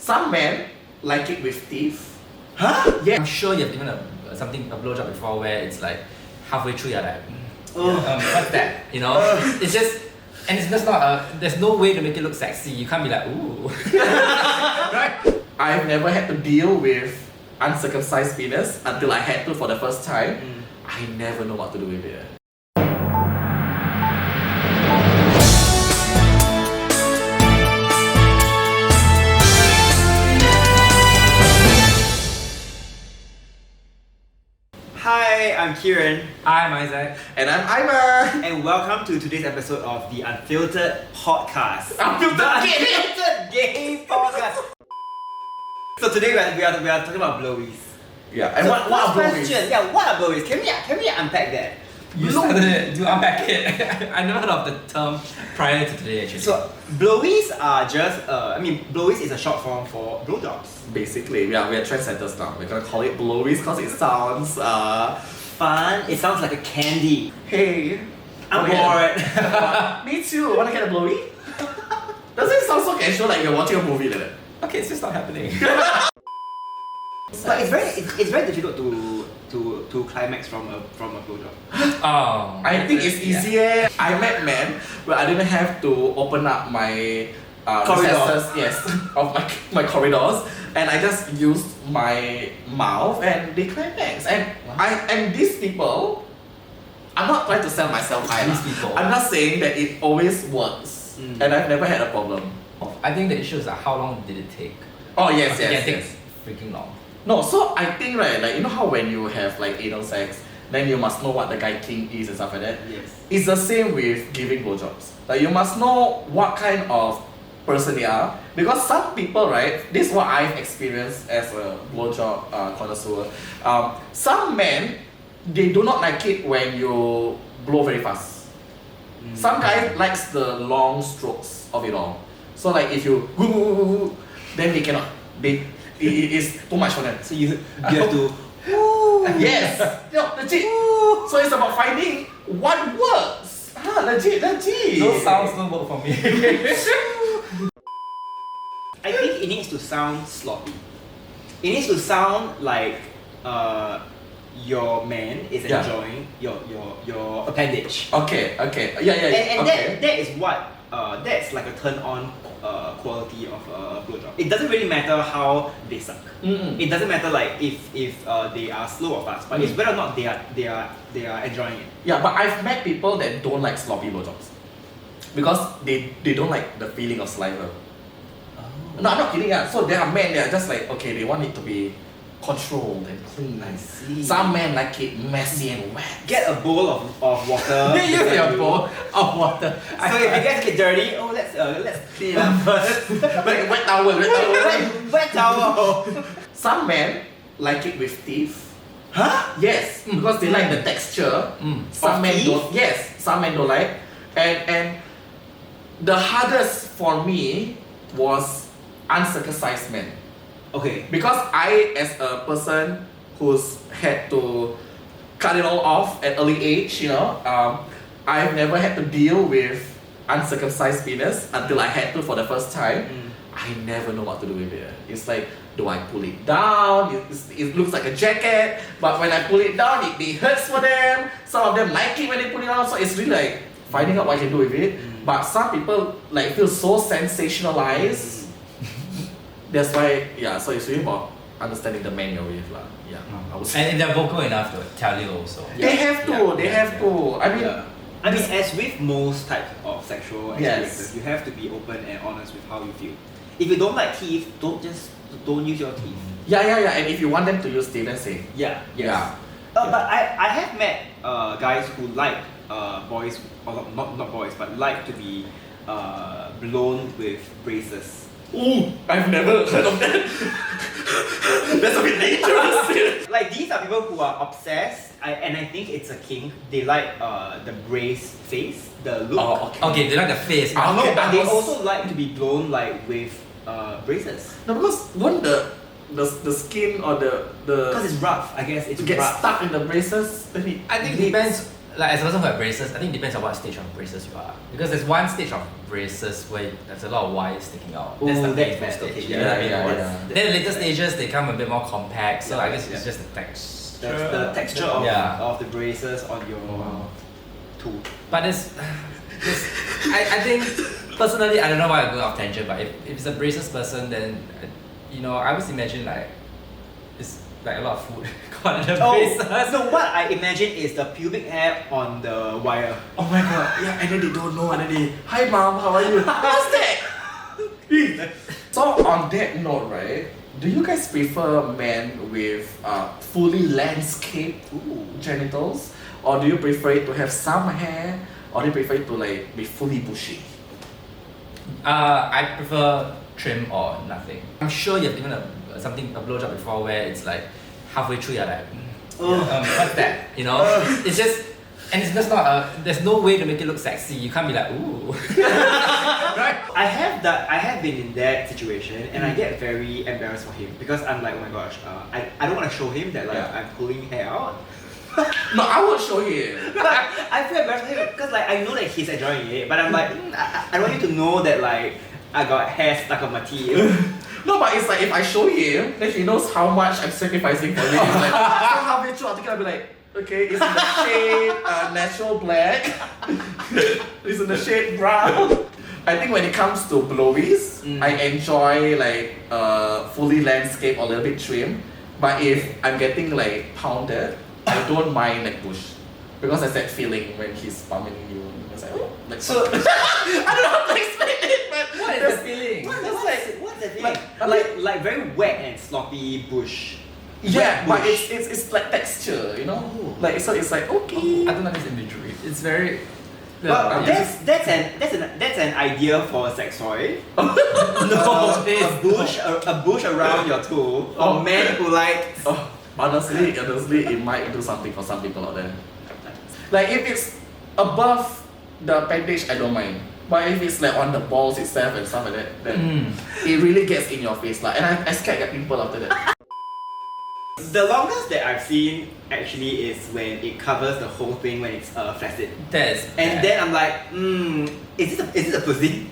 Some men like it with teeth. Huh? Yeah. I'm sure you've given a blowjob before where it's like halfway through you're like, what's that? You know? It's just, and it's just not there's no way to make it look sexy. You can't be like, ooh. Right? I've never had to deal with uncircumcised penis until I had to for the first time. I never know what to do with it. Hi, I'm Kieran. I'm Isaac. And I'm Ima. And welcome to today's episode of the Unfiltered Podcast. Unfiltered Gay Podcast. So today we are talking about blowies. Yeah, and So what are first blowies? question, yeah, what are blowies? Can we unpack that? You started it, do unpack it. I never heard of the term prior to today actually. So blowies are just, blowies is a short form for blowjobs. Basically, we are trendsetters now. We're gonna call it blowies because it sounds Fun, it sounds like a candy. hey. I'm bored. Me too. Wanna get a blowy? Doesn't it sound so casual like you're watching a movie like that? okay, it's just not happening. But it's very difficult to climax from a blowjob. Oh. I think it's easier. I met men where I didn't have to open up my recesses, yes, of my corridors, and I just used my mouth and they climax. And and these people, I'm not trying to sell myself high. These people. I'm not saying that it always works, and I've never had a problem. I think the issue is like how long did it take? Oh yes, It yes, takes yes. freaking long. No, so I think right, like you know how when you have like anal sex, then you must know what the guy king is and stuff like that. Yes. It's the same with giving blowjobs. Like you must know what kind of person they are, because some people, right, this is what I've experienced as a blowjob connoisseur. Some men, they do not like it when you blow very fast. Some guy likes the long strokes of it all. So like if you then they cannot. It is too much for them. So you have to Yes! No, legit. So it's about finding what works. Legit. Those sounds don't work for me. I think it needs to sound sloppy. It needs to sound like your man is Yeah. enjoying your appendage. Okay. Yeah. And okay. that is what that's like a turn on quality of a blowjob. It doesn't really matter how they suck. It doesn't matter like if they are slow or fast, but it's whether or not they are enjoying it. Yeah, but I've met people that don't like sloppy blowjobs. Because they don't like the feeling of saliva. No, I'm not kidding. Yeah. So there are men that are just like, okay, they want it to be controlled and clean. I see. Some men like it messy and wet. Get a bowl of water. You use your bowl of water. So if it gets a bit dirty, let's clean it up first. Like wet towel. Wet towel. Some men like it with teeth. Huh? Yes, because they like the texture. Some Of men teeth? don't. Yes, some men don't like. And the hardest for me was uncircumcised men. Okay. Because I, as a person who's had to cut it all off at early age, you know, I've never had to deal with uncircumcised penis until I had to for the first time. I never know what to do with it. It's like, do I pull it down? It looks like a jacket, but when I pull it down, it hurts for them. Some of them like it when they pull it down, so it's really like finding out what I can do with it. But some people like feel so sensationalized. That's why, yeah, so it's really about understanding the man you're with. Yeah, I would say. And they're vocal enough to tell you also. They have to. I mean, I mean, as with most types of sexual experiences, Yes. you have to be open and honest with how you feel. If you don't like teeth, don't use your teeth. yeah. And if you want them to use teeth, then say. Yeah. Yeah. But I have met guys who like boys, or not boys, but like to be blown with braces. Ooh, I've never heard of that. That's a bit dangerous. Like these are people who are obsessed, and I think it's a kink. They like the brace face, the look. Oh, okay. Okay, they like the face. Ah, No, okay, but they because- also like to be blown like with braces. No, because won't the skin or the Because it's rough, I guess it's get rough. stuck in the braces, then it I think it bleeds. depends. like as a person who have braces, I think it depends on what stage of braces you are. Because there's one stage of braces where there's a lot of wires sticking out. That's the painful bad. stage. Okay, You know what I mean? yeah. Then the later stages they come a bit more compact, so Yeah, I guess it's yeah. just the texture. The texture of, Yeah. of the braces on your tool. But I think personally, I don't know why I'm going off tangent, but if it's a braces person, then I always imagine like it's like a lot of food caught in the braces. No, what I imagine is the pubic hair on the wire. Oh my god, yeah, and then they don't know, and then they, hi mom, how are you? What's that? So on that note, right, do you guys prefer men with fully landscaped genitals, or do you prefer it to have some hair, or do you prefer it to like be fully bushy? I prefer trim or nothing. I'm sure you've given a blowjob before where it's like halfway through you're like, what's that? It's just, and it's just not there's no way to make it look sexy. You can't be like, ooh. Right? I have been in that situation and I get very embarrassed for him because I'm like, oh my gosh, I don't want to show him that like I'm pulling hair out. No, I will show him. But I feel embarrassed for him because like I know that he's enjoying it, but I'm like, I don't want you to know that like I got hair stuck on my teeth. No, but it's like if I show him, then he knows how much I'm sacrificing for him. It's like, so halfway through, I think I'll be like, okay, it's in the shade natural black. It's in the shade brown. I think when it comes to blowies, I enjoy like fully landscape or a little bit trim. But if I'm getting like pounded, I don't mind like bush. Because there's that feeling when he's pumping you. It's like, oh, like So I don't know how to explain it, but What is the feeling? what's that feeling? Like very wet and sloppy bush. yeah, Wet but bush. it's like texture, Oh. Like so it's like okay. I don't know this imagery. It's very. Well, that's an idea for a sex toy. No, a bush around your toe for men who like. Oh, honestly, it might do something for some people out there. Like if it's above the appendage, I don't mind. But if it's like on the balls itself and stuff like that, then it really gets in your face. Like, and I scared get pimple after that. The longest that I've seen actually is when it covers the whole thing when it's flaccid. And then I'm like, is it a pussy?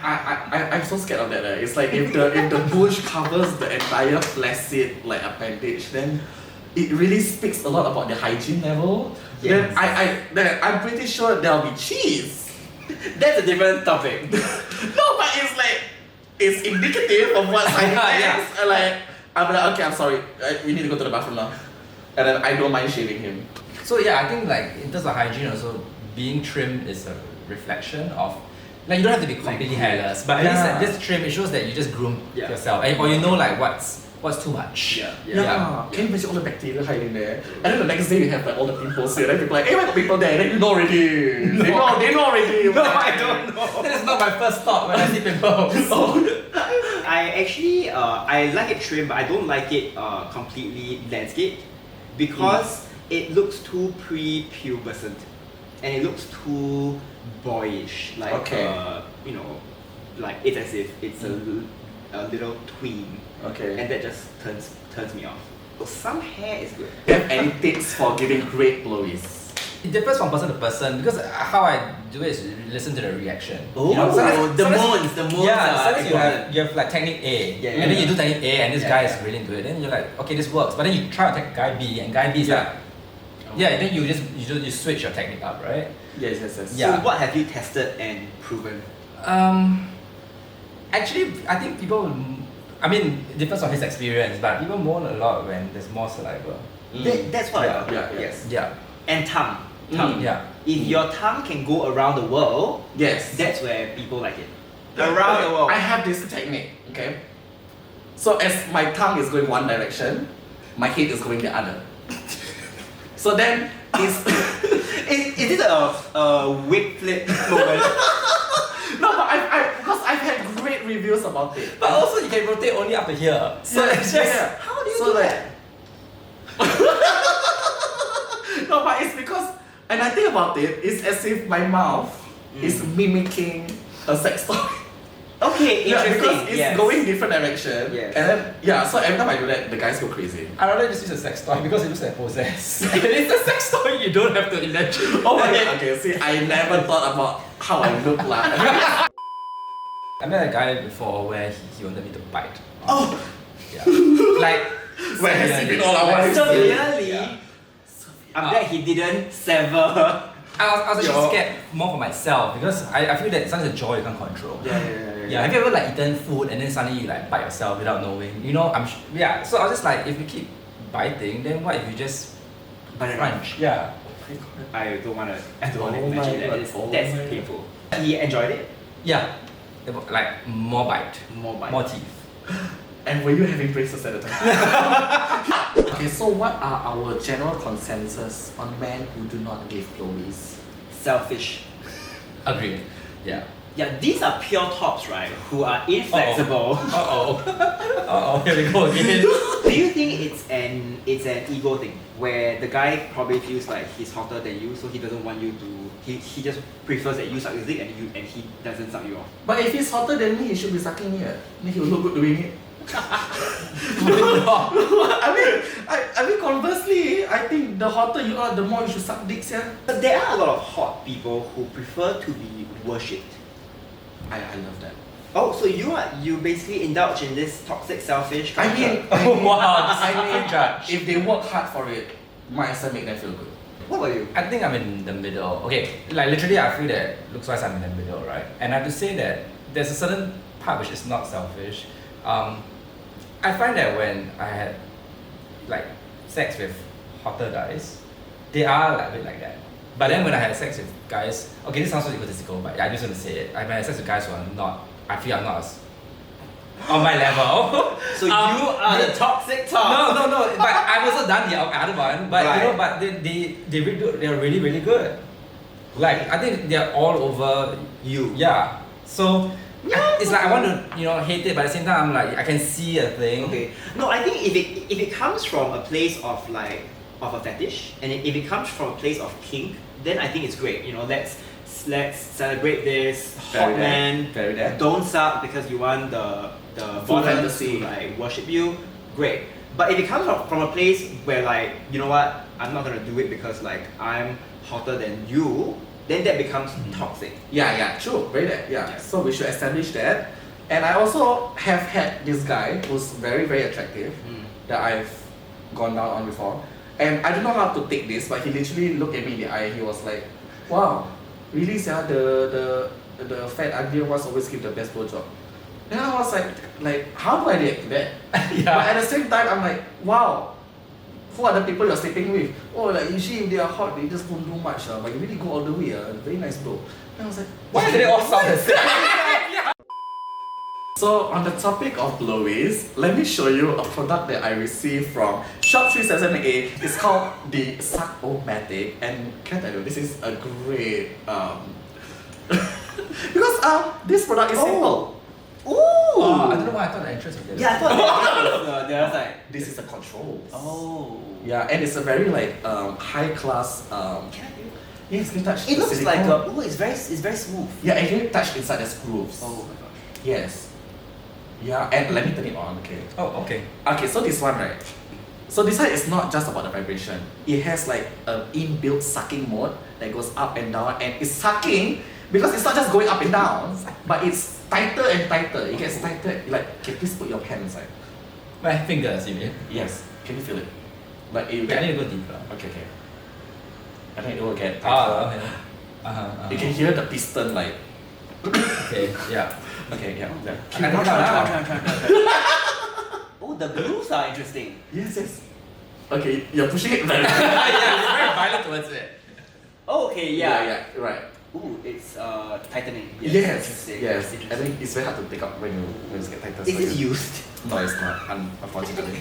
I'm so scared of that. It's like if the bush covers the entire flaccid like appendage, then it really speaks a lot about the hygiene level. Yes. Then I'm pretty sure there'll be cheese. That's a different topic. No, but it's indicative of what side effects. Yeah. Like I'm like, okay, I'm sorry, we need to go to the bathroom now, and then I don't mind shaving him. So yeah, I think like in terms of hygiene also, being trim is a reflection of, like you don't have to be completely hairless, but at least like, this trim, it shows that you just groom yourself, or you know like what's too much. Yeah. Can you imagine all the bacteria hiding there? And then the next day you have like all the pimples here, and then people are like, hey, why got people there? And then you know already. They know already. No, I don't know. That is not my first thought when I see pimples. I actually I like it trim, but I don't like it completely landscaped because it looks too pre-pubescent and it looks too boyish. Like like it's as if it's a little tween. Okay. And that just turns me off. Some hair is good. Do you have any tips for giving great blowies? It differs from person to person because how I do it is listen to the reaction. Oh, the moans. Yeah, sometimes you have like technique A, and then you do technique A, and this guy is really into it. Then you're like, okay, this works. But then you try to take guy B, and guy B is like, then you switch your technique up, right? Yes. Yeah. So what have you tested and proven? Actually, I think people. I mean, it depends on his experience, but people moan a lot when there's more saliva. That's what I yes. Yeah. And tongue. Yeah. If your tongue can go around the world, Yes. that's where people like it. Around the world. I have this technique, okay? So as my tongue is going one direction, my head is going the other. So then it's Is it a wig flip moment? no, but because I've had great reviews about it. But also you can rotate only up to here. So it's just How do you So do like- that? No, but it's because, and I think about it, it's as if my mouth is mimicking a sex toy. Okay, Yeah, interesting. because it's yes. going different direction. Yes. And then so every time I do that, the guys go crazy. I rather just use a sex toy because it looks like possessed. And it's a sex toy, you don't have to imagine. Oh my god, okay, see, I never thought about how I look like. I met a guy before where he wanted me to bite. Oh! Yeah. Like, Where has he been all our Like, lives? severely. Yeah. I'm glad he didn't sever. I was actually Yo. scared more for myself because I feel that sometimes a joy you can't control. Yeah. Have you ever like eaten food and then suddenly you like bite yourself without knowing? You know, so I was just like, if you keep biting, then what if you just crunch? Yeah. I don't want to Oh imagine my that. God. That's Oh that's my painful. He enjoyed it. Yeah. Like more bite, More bite. more teeth. And were you having braces at the time? Okay, so what are our general consensus on men who do not give blowies? Selfish. Agreed. Yeah. Yeah, these are pure tops, right? Who are inflexible. Here we go again. Do you think it's an ego thing where the guy probably feels like he's hotter than you, so he doesn't want you to? He just prefers that you suck his dick and he doesn't suck you off. But if he's hotter than me, he should be sucking me. Then he will look good doing it. I mean, conversely, I think the hotter you are, the more you should suck dicks, yeah. But there are a lot of hot people who prefer to be worshipped. I love that. Oh, so you basically indulge in this toxic, selfish I culture. mean, Oh, wow, I mean, judge. if they work hard for it, might as well make them feel good. What about you? I think I'm in the middle. Okay, like literally I feel that looks wise I'm in the middle, right? And I have to say that there's a certain part which is not selfish. I find that when I had like sex with hotter guys, they are like a bit like that. But then when I had sex with guys, okay, this sounds so egotistical, but I just want to say it. I had sex with guys who are not, I feel are not as on my level. So you are the toxic top. No, but I've also done the other one. But Right. you know, but they really good. They're really, really good. Like I think they're all over You. Yeah. So it's like I want to hate it, but at the same time I'm like I can see a thing. Okay. No, I think if it comes from a place of like of a fetish, and if it comes from a place of kink, then I think it's great. Let's celebrate this Very hot there. man. Very there. Don't suck because you want the Full bottom fantasy. to like worship you. Great. But if it comes from a place where like you know what, I'm not gonna do it because like I'm hotter than you, then that becomes toxic. Yeah, true, very that, yeah. Yeah. So we should establish that. And I also have had this guy who's very, very attractive that I've gone down on before. And I don't know how to take this, but he literally looked at me in the eye and he was like, wow, really, sir, the fat ugly ones always give the best blowjob. Then I was like, how do I react to that? Yeah. But at the same time, I'm like, wow, who are the people you're sleeping with? Oh, like usually if they are hot, they just don't do much, but you really go all the way, very nice blow. And I was like, Why did it all sound the same? So on the topic of blowies, let me show you a product that I received from Shop 37A. It's called the Suck-O-Matic, and can I tell you, this is a great because this product is simple. Ooh. I don't know why I thought the entrance was there. Yeah, I thought that was the other side. This is a control. Oh. Yeah, and it's a very like high class. Can I do it? Yes, you can touch. It the looks like silicone. it's very smooth. Yeah, and you can touch inside the grooves. Oh my gosh. Yes. Yeah, and let me turn it on. Okay. Oh, okay. Okay, so this one, right? So this one is not just about the vibration. It has like an inbuilt sucking mode that goes up and down, and it's sucking because it's not just going up and down, but it's tighter and tighter. It gets tighter. Like, can you please put your hand inside? My fingers, you mean? Yes. Can you feel it? Like it. Wait, I need to go deeper. Okay. I think it will get tighter. Okay. You can hear the piston like. Okay, yeah. Okay, yeah. I don't know. Try. Oh, the grooves are interesting. Yes. Okay, you're pushing it very. Yeah, it's very violent towards it. Oh, okay, yeah. yeah, right. Ooh, it's tightening. Yes. Interesting. Yes. Interesting. I think it's very hard to take up when you get tighter. Is so this you- used? No, it's not. Unfortunately.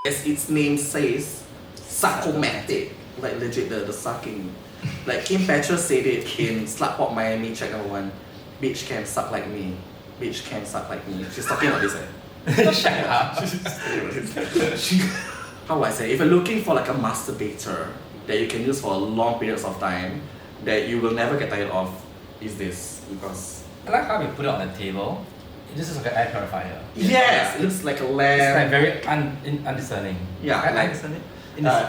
As its name says, Suck-O-Matic. Like legit the sucking. Like Kim Petras said it in Slutpop Miami check number 1. Bitch can suck like me. Bitch can suck like me. She's talking about this, Shut up. How would I say? If you're looking for like a masturbator that you can use for long periods of time, that you will never get tired of, is this because I like how we put it on the table. This is like an air purifier. yes, it looks like a It's lamp. like very undiscerning. Yeah, I like- understand it.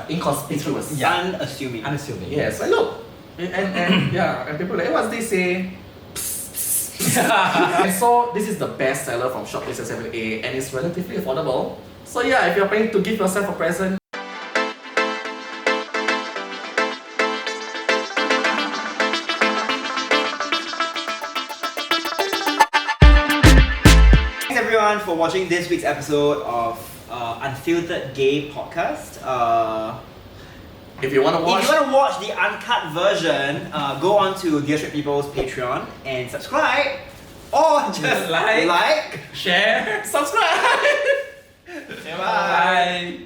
Inconspicuous. Yeah. Unassuming. Unassuming. Yes, I look. And yeah, and people are like, what's this say? And so this is the best seller from Shop 7A and it's relatively affordable. So yeah, if you're planning to give yourself a present, Thanks everyone for watching this week's episode of Unfiltered Gay Podcast. if you want to watch, If you want to watch the uncut version, go on to Dear Straight People's Patreon and subscribe, or just Like. like. Share. subscribe. Bye.